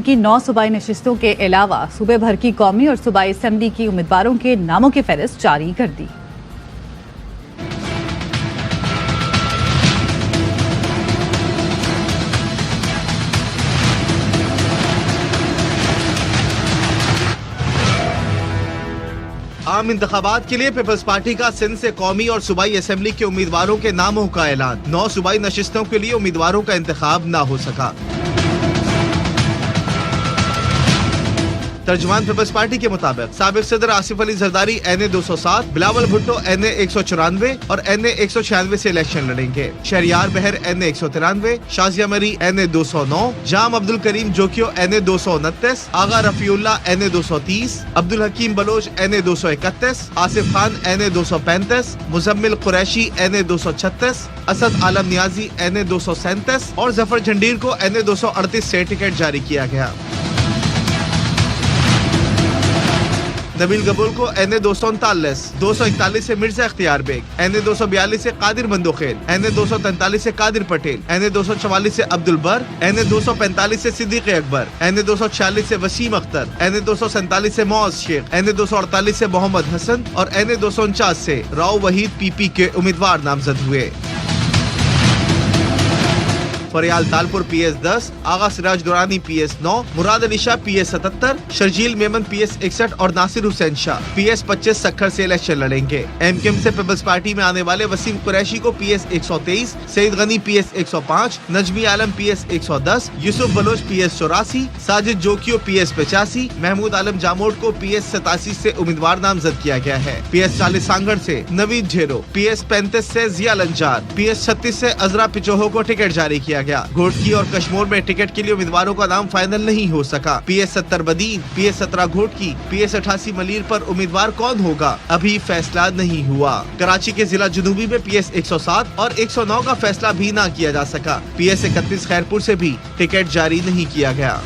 की 9 सूबाई नशिस्तों के अलावा सूबे भर की कौमी और सूबाई असेंबली की उम्मीदवारों के नामों की फहरिस्त जारी कर दी। आम इंतखाबात के लिए पीपल्स पार्टी का सिंध से कौमी और सूबाई असेंबली के उम्मीदवारों के नामों का ऐलान। 9 सूबाई नशिस्तों के लिए उम्मीदवारों का इंतखाब न हो सका। तर्जुमान पीपल्स पार्टी के मुताबिक साबिक सदर आसिफ अली जरदारी NA 207, बिलावल भुट्टो NA 194 और NA 196 से इलेक्शन लड़ेंगे। शहरियार बहर NA 193, Shazia Marri NA 209, Jam Abdul Karim Jokhio NA 229, Agha Rafiullah NA 230, Abdul Hakeem Baloch NA 231, Asif Khan NA 235, Muzammil Qureshi NA 236, Asad Alam Niazi NA 237 और जफर झंडीर को NA 238 से टिकट जारी किया गया। नबील गबूल को NA 239, 241 से मिर्जा अख्तियार बेग, NA 242 से कादिर मंदोखेल, NA 243 से कादिर पटेल, NA 244 से अब्दुल बर, NA 245 से सिद्दीक अकबर, NA 246 से वसीम अख्तर, NA 247 से मौज शेख, NA 248 से मोहम्मद हसन और NA 249 से राव वहीद PP के उम्मीदवार नामजद हुए। फरियाल तालपुर PS 10, आगा Siraj Durrani PS 9, Murad Ali Shah PS 77, Sharjeel Memon PS 61 और नासिर हुसैन शाह PS 25 सक्खर से इलेक्शन लड़ेंगे। MKM से पीपल्स पार्टी में आने वाले वसीम कुरैशी को PS 123, Saeed Ghani PS 105, Najmi Alam PS 110, Yousuf Baloch PS 84, Sajid Jokhio PS 85, Mahmood Alam Jamot को PS 87 से उम्मीदवार नामजद किया गया है। PS 40 सांगड़ से नवीद झेरो, PS 35 से जिया लंजार, PS 36 से अजरा पिचोहो को टिकट जारी किया गया। घोटकी और कश्मीर में टिकट के लिए उम्मीदवारों का नाम फाइनल नहीं हो सका। PS 70 Badin, PS 17 Ghotki, PS 88 Malir पर उम्मीदवार कौन होगा अभी फैसला नहीं हुआ। कराची के जिला जुनूबी में PS 107 और 109 का फैसला भी ना किया जा सका। PS 31 खैरपुर से भी टिकट जारी नहीं किया गया।